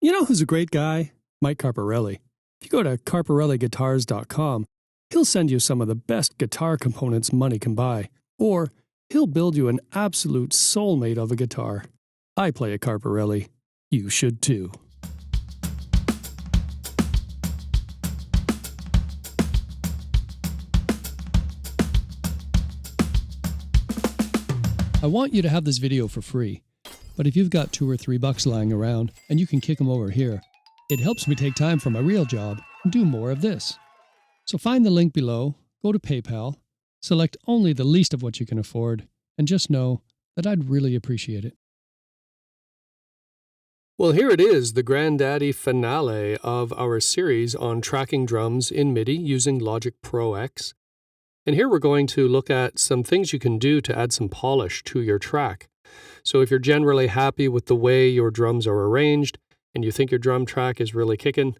You know who's a great guy? Mike Carparelli. If you go to carparelligutars.com, he'll send you some of the best guitar components money can buy. Or he'll build you an absolute soulmate of a guitar. I play a Carparelli. You should too. I want you to have this video for free, but if you've got $2 or $3 lying around and you can kick them over here, it helps me take time from my real job and do more of this. So find the link below, go to PayPal, select only the least of what you can afford, and just know that I'd really appreciate it. Well, here it is, the granddaddy finale of our series on tracking drums in Midi using Logic Pro X. And here we're going to look at some things you can do to add some polish to your track. So if you're generally happy with the way your drums are arranged and you think your drum track is really kicking,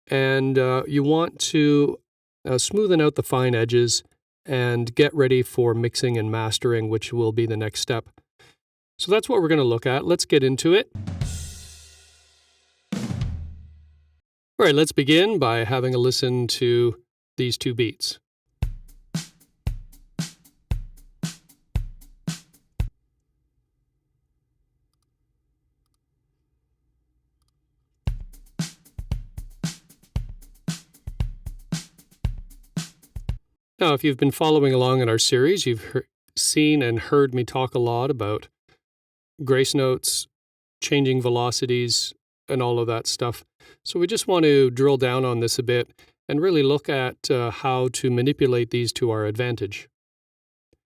and you want to smoothen out the fine edges and get ready for mixing and mastering, which will be the next step. So that's what we're going to look at. Let's get into it. All right, let's begin by having a listen to these two beats. Now, if you've been following along in our series, you've seen and heard me talk a lot about grace notes, changing velocities, and all of that stuff. So we just want to drill down on this a bit and really look at how to manipulate these to our advantage.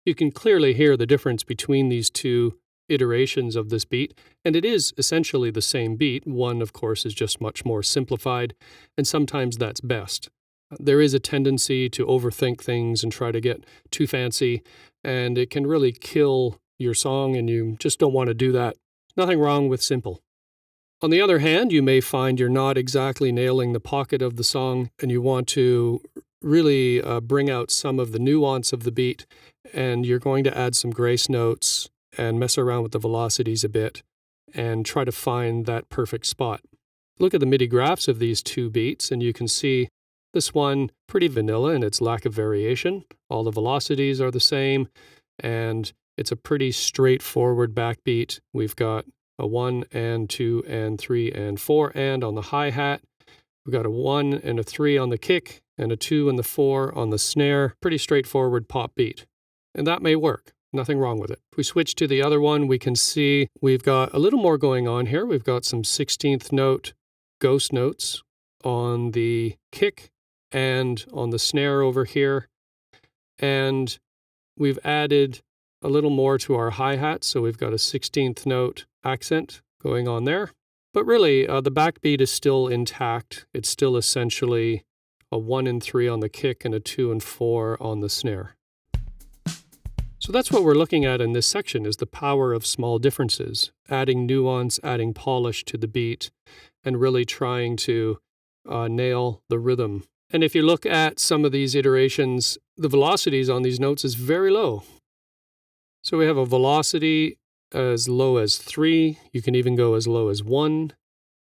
You can clearly hear the difference between these two iterations of this beat, and it is essentially the same beat. One, of course, is just much more simplified, and sometimes that's best. There is a tendency to overthink things and try to get too fancy, and it can really kill your song, and you just don't want to do that. Nothing wrong with simple. On the other hand, you may find you're not exactly nailing the pocket of the song, and you want to really bring out some of the nuance of the beat, and you're going to add some grace notes and mess around with the velocities a bit and try to find that perfect spot. Look at the MIDI graphs of these two beats, and you can see this one, pretty vanilla in its lack of variation. All the velocities are the same, and it's a pretty straightforward backbeat. We've got a 1 and 2 and 3 and 4 and on the hi-hat. We've got a 1 and a 3 on the kick, and a 2 and the 4 on the snare. Pretty straightforward pop beat. And that may work. Nothing wrong with it. If we switch to the other one, we can see we've got a little more going on here. We've got some 16th note ghost notes on the kick and on the snare over here. And we've added a little more to our hi-hat, so we've got a 16th note accent going on there. But really, the backbeat is still intact. It's still essentially a 1 and 3 on the kick and a 2 and 4 on the snare. So that's what we're looking at in this section, is the power of small differences, adding nuance, adding polish to the beat, and really trying to nail the rhythm. And if you look at some of these iterations, the velocities on these notes is very low. So we have a velocity as low as 3. You can even go as low as 1.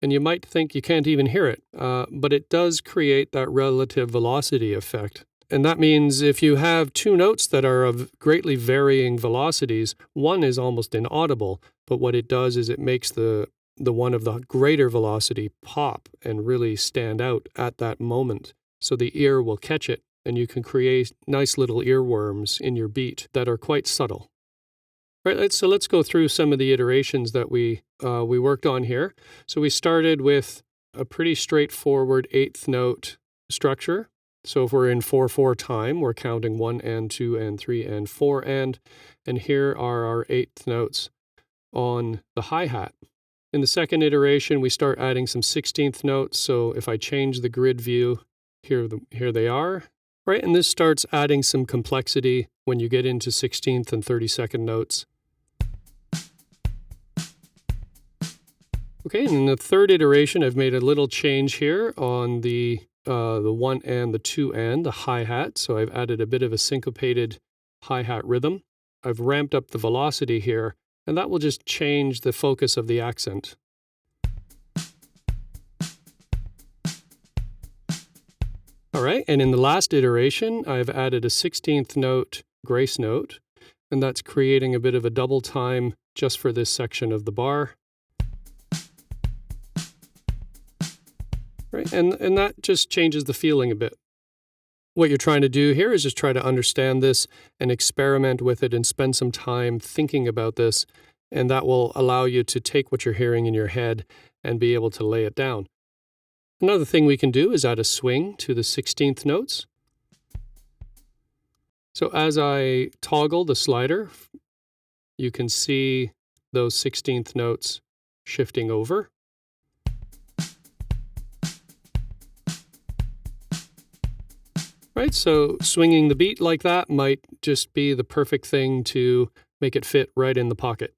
And you might think you can't even hear it, but it does create that relative velocity effect. And that means if you have two notes that are of greatly varying velocities, one is almost inaudible, but what it does is it makes the one of the greater velocity pop and really stand out at that moment. So the ear will catch it, and you can create nice little earworms in your beat that are quite subtle. Right, so let's go through some of the iterations that we worked on here. So we started with a pretty straightforward 8th note structure. So if we're in 4/4 time, we're counting 1 and 2 and 3 and 4 and here are our 8th notes on the hi-hat. In the second iteration, we start adding some 16th notes. So if I change the grid view, here they are, right? And this starts adding some complexity when you get into 16th and 32nd notes. Okay, and in the third iteration, I've made a little change here on the 1 and the 2 and the hi-hat. So I've added a bit of a syncopated hi-hat rhythm. I've ramped up the velocity here, and that will just change the focus of the accent. All right, and in the last iteration, I've added a 16th note grace note, and that's creating a bit of a double time just for this section of the bar. Right, and that just changes the feeling a bit. What you're trying to do here is just try to understand this and experiment with it and spend some time thinking about this, and that will allow you to take what you're hearing in your head and be able to lay it down. Another thing we can do is add a swing to the 16th notes. So as I toggle the slider, you can see those 16th notes shifting over. Right, so swinging the beat like that might just be the perfect thing to make it fit right in the pocket.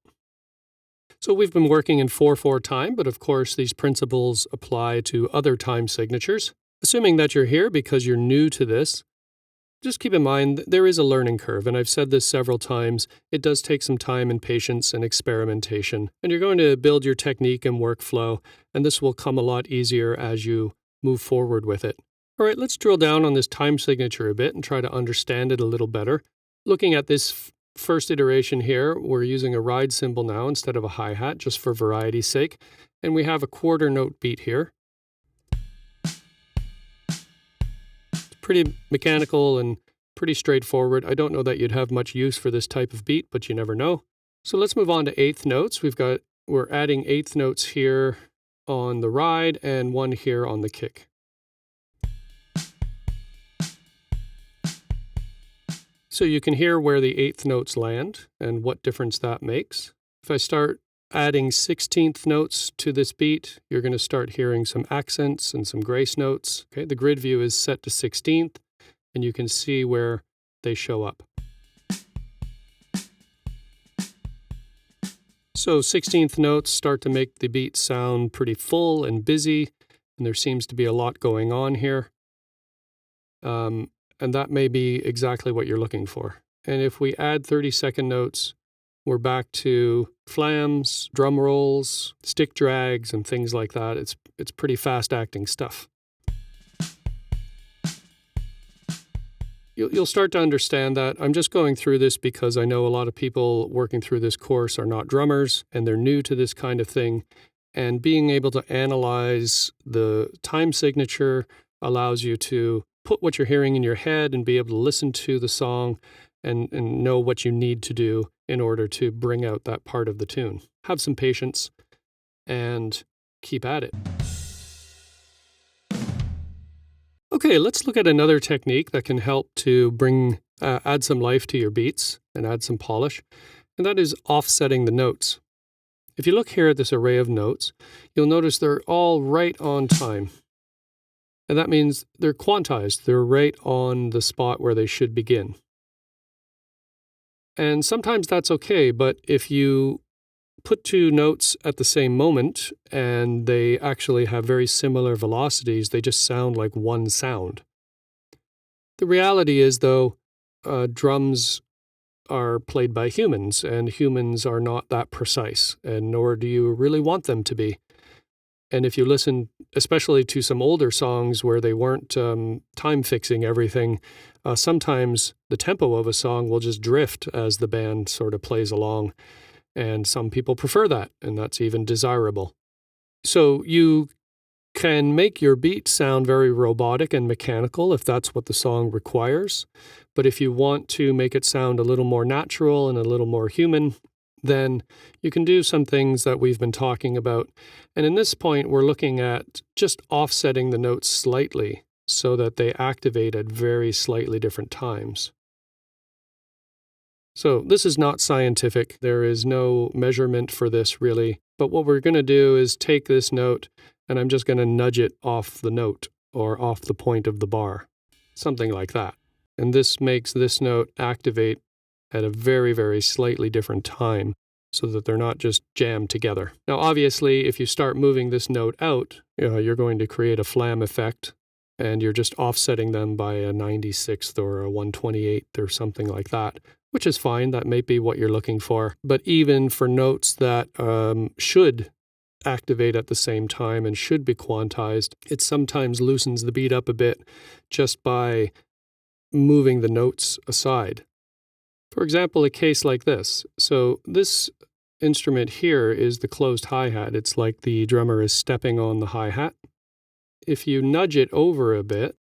So we've been working in 4/4 time, but of course these principles apply to other time signatures. Assuming that you're here because you're new to this, just keep in mind there is a learning curve, and I've said this several times. It does take some time and patience and experimentation, and you're going to build your technique and workflow, and this will come a lot easier as you move forward with it. All right, let's drill down on this time signature a bit and try to understand it a little better. Looking at this first iteration here, we're using a ride cymbal now instead of a hi-hat, just for variety's sake, and we have a quarter note beat here. It's pretty mechanical and pretty straightforward. I don't know that you'd have much use for this type of beat, but you never know. So let's move on to eighth notes. We're adding eighth notes here on the ride and one here on the kick. So you can hear where the eighth notes land and what difference that makes. If I start adding 16th notes to this beat, you're going to start hearing some accents and some grace notes. Okay, the grid view is set to 16th, and you can see where they show up. So 16th notes start to make the beat sound pretty full and busy, and there seems to be a lot going on here. And that may be exactly what you're looking for. And if we add 30-second notes, we're back to flams, drum rolls, stick drags, and things like that. It's pretty fast-acting stuff. You'll start to understand that. I'm just going through this because I know a lot of people working through this course are not drummers, and they're new to this kind of thing. And being able to analyze the time signature allows you to put what you're hearing in your head and be able to listen to the song and know what you need to do in order to bring out that part of the tune. Have some patience and keep at it. Okay, let's look at another technique that can help to add some life to your beats and add some polish, and that is offsetting the notes. If you look here at this array of notes, you'll notice they're all right on time. And that means they're quantized. They're right on the spot where they should begin. And sometimes that's okay, but if you put two notes at the same moment and they actually have very similar velocities, they just sound like one sound. The reality is, though, drums are played by humans, and humans are not that precise, and nor do you really want them to be. And if you listen, especially to some older songs where they weren't time fixing everything, sometimes the tempo of a song will just drift as the band sort of plays along. And some people prefer that, and that's even desirable. So you can make your beat sound very robotic and mechanical if that's what the song requires. But if you want to make it sound a little more natural and a little more human, then you can do some things that we've been talking about. And in this point, we're looking at just offsetting the notes slightly so that they activate at very slightly different times. So this is not scientific. There is no measurement for this really. But what we're going to do is take this note and I'm just going to nudge it off the note or off the point of the bar, something like that. And this makes this note activate at a very, very slightly different time so that they're not just jammed together. Now, obviously, if you start moving this note out, you're going to create a flam effect, and you're just offsetting them by a 96th or a 128th or something like that, which is fine. That may be what you're looking for. But even for notes that should activate at the same time and should be quantized. It sometimes loosens the beat up a bit just by moving the notes aside. For example, a case like this. So this instrument here is the closed hi-hat. It's like the drummer is stepping on the hi-hat. If you nudge it over a bit,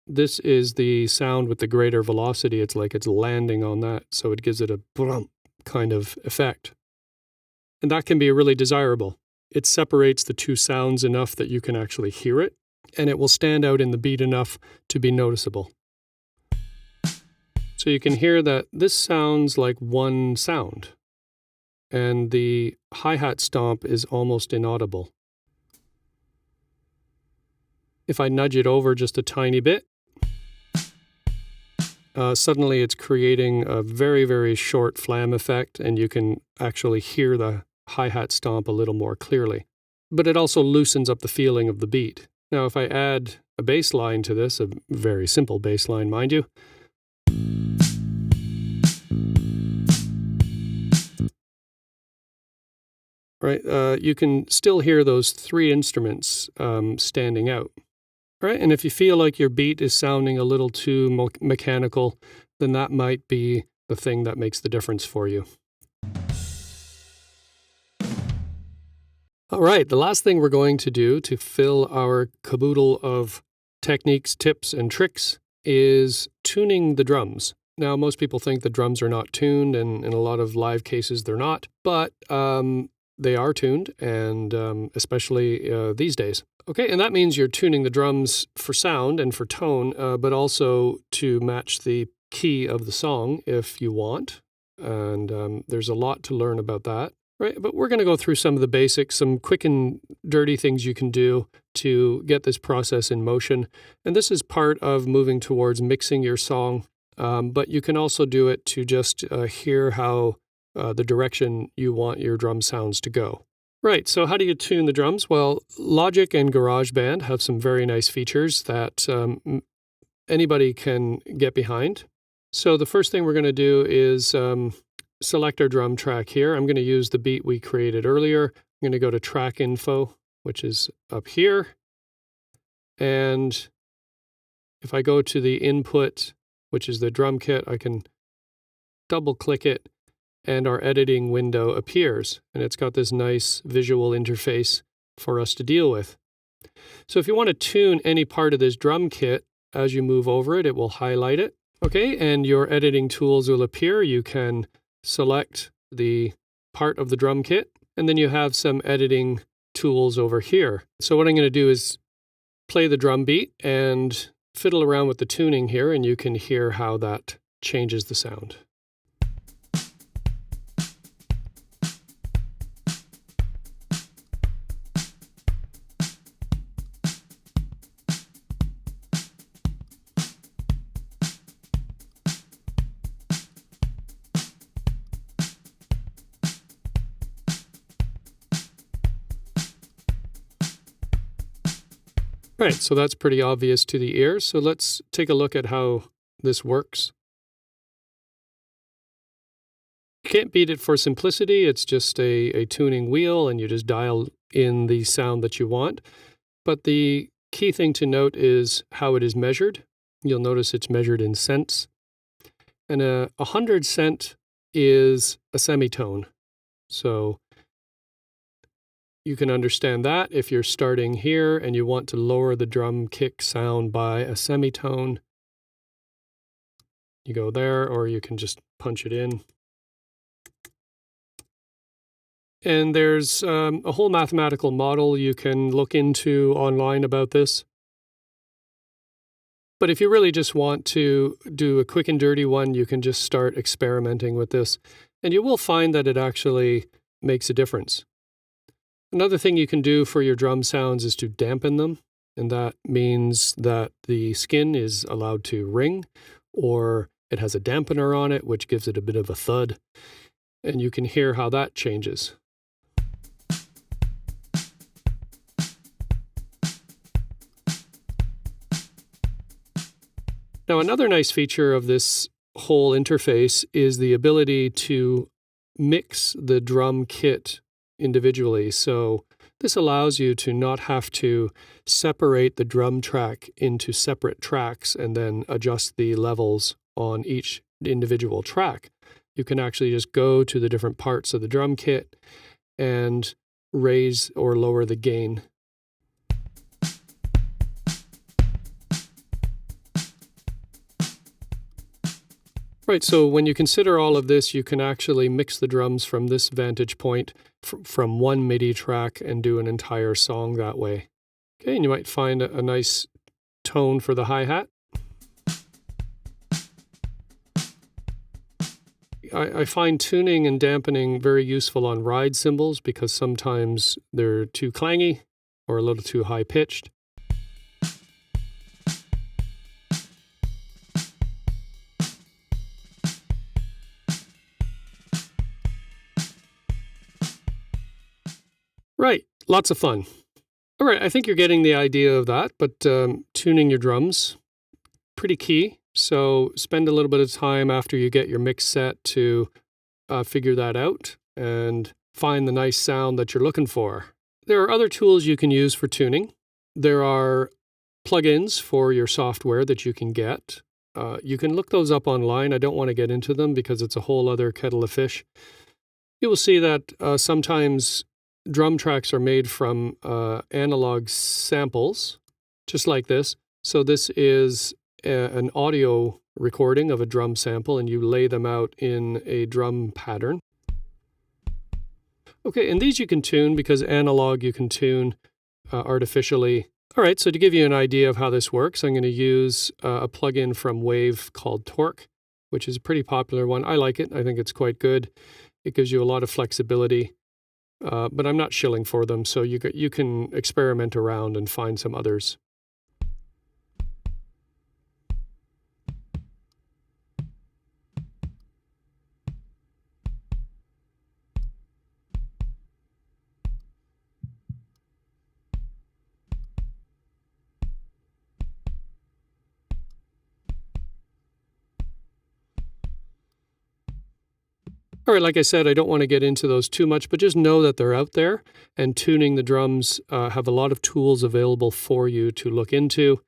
this is the sound with the greater velocity. It's like it's landing on that, so it gives it a brump kind of effect. And that can be really desirable. It separates the two sounds enough that you can actually hear it, and it will stand out in the beat enough to be noticeable. So you can hear that this sounds like one sound, and the hi-hat stomp is almost inaudible. If I nudge it over just a tiny bit, suddenly it's creating a very, very short flam effect, and you can actually hear the hi-hat stomp a little more clearly. But it also loosens up the feeling of the beat. Now, if I add a bass line to this, a very simple bass line, mind you, right, you can still hear those three instruments standing out. Right? And if you feel like your beat is sounding a little too mechanical, then that might be the thing that makes the difference for you. All right, the last thing we're going to do to fill our caboodle of techniques, tips, and tricks is tuning the drums. Now, most people think the drums are not tuned, and in a lot of live cases they're not, but they are tuned, and especially these days. Okay, and that means you're tuning the drums for sound and for tone, but also to match the key of the song if you want. And there's a lot to learn about that, right? But we're going to go through some of the basics, some quick and dirty things you can do to get this process in motion. And this is part of moving towards mixing your song, but you can also do it to just hear how the direction you want your drum sounds to go. Right, so how do you tune the drums? Well, Logic and Garageband have some very nice features that anybody can get behind. So the first thing we're going to do is select our drum track here. I'm going to use the beat we created earlier. I'm going to go to Track Info, which is up here. And if I go to the input, which is the drum kit, I can double-click it, and our editing window appears, and it's got this nice visual interface for us to deal with. So if you want to tune any part of this drum kit, as you move over it, it will highlight it. Okay, and your editing tools will appear. You can select the part of the drum kit, and then you have some editing tools over here. So what I'm going to do is play the drum beat and fiddle around with the tuning here, and you can hear how that changes the sound. Right, so that's pretty obvious to the ear. So let's take a look at how this works. You can't beat it for simplicity. It's just a tuning wheel, and you just dial in the sound that you want. But the key thing to note is how it is measured. You'll notice it's measured in cents. And a 100 cent is a semitone. So you can understand that if you're starting here and you want to lower the drum kick sound by a semitone, you go there, or you can just punch it in. And there's a whole mathematical model you can look into online about this. But if you really just want to do a quick and dirty one, you can just start experimenting with this, and you will find that it actually makes a difference. Another thing you can do for your drum sounds is to dampen them, and that means that the skin is allowed to ring, or it has a dampener on it, which gives it a bit of a thud, and you can hear how that changes. Now, another nice feature of this whole interface is the ability to mix the drum kit individually. So this allows you to not have to separate the drum track into separate tracks and then adjust the levels on each individual track. You can actually just go to the different parts of the drum kit and raise or lower the gain. Right, so when you consider all of this, you can actually mix the drums from this vantage point from one Midi track and do an entire song that way. Okay, and you might find a nice tone for the hi-hat. I find tuning and dampening very useful on ride cymbals because sometimes they're too clangy or a little too high-pitched. Right, lots of fun. All right, I think you're getting the idea of that, but tuning your drums, pretty key. So spend a little bit of time after you get your mix set to figure that out and find the nice sound that you're looking for. There are other tools you can use for tuning. There are plugins for your software that you can get. You can look those up online. I don't want to get into them because it's a whole other kettle of fish. You will see that sometimes drum tracks are made from analog samples, just like this. So this is an audio recording of a drum sample, and you lay them out in a drum pattern. Okay, and these you can tune because analog you can tune artificially. All right, so to give you an idea of how this works, I'm going to use a plugin from Wave called Torque, which is a pretty popular one. I like it. I think it's quite good. It gives you a lot of flexibility, but I'm not shilling for them, so you can experiment around and find some others. All right, like I said, I don't want to get into those too much, but just know that they're out there, and tuning the drums have a lot of tools available for you to look into,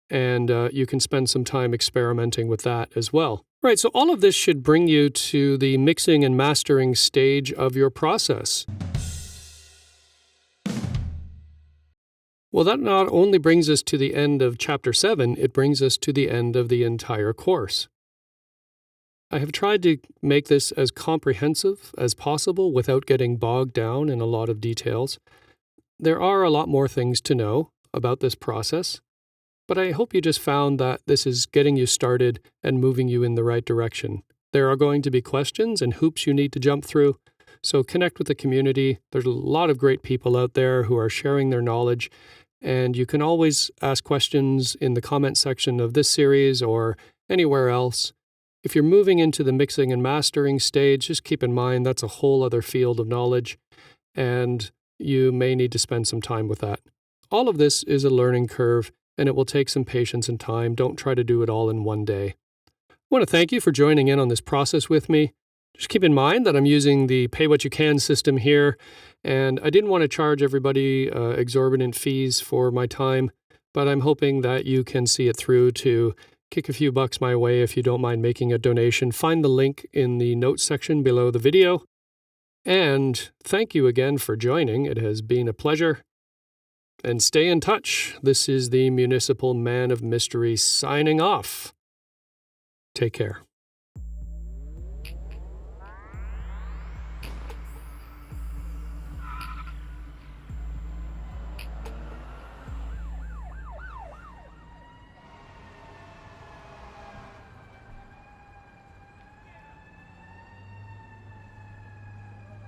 and you can spend some time experimenting with that as well. Right, so all of this should bring you to the mixing and mastering stage of your process. Well, that not only brings us to the end of Chapter 7, it brings us to the end of the entire course. I have tried to make this as comprehensive as possible without getting bogged down in a lot of details. There are a lot more things to know about this process, but I hope you just found that this is getting you started and moving you in the right direction. There are going to be questions and hoops you need to jump through, so connect with the community. There's a lot of great people out there who are sharing their knowledge, and you can always ask questions in the comment section of this series or anywhere else. If you're moving into the mixing and mastering stage, just keep in mind that's a whole other field of knowledge, and you may need to spend some time with that. All of this is a learning curve, and it will take some patience and time. Don't try to do it all in one day. I want to thank you for joining in on this process with me. Just keep in mind that I'm using the pay-what-you-can system here, and I didn't want to charge everybody exorbitant fees for my time, but I'm hoping that you can see it through to kick a few bucks my way if you don't mind making a donation. Find the link in the notes section below the video. And thank you again for joining. It has been a pleasure. And stay in touch. This is the Municipal Man of Mystery signing off. Take care.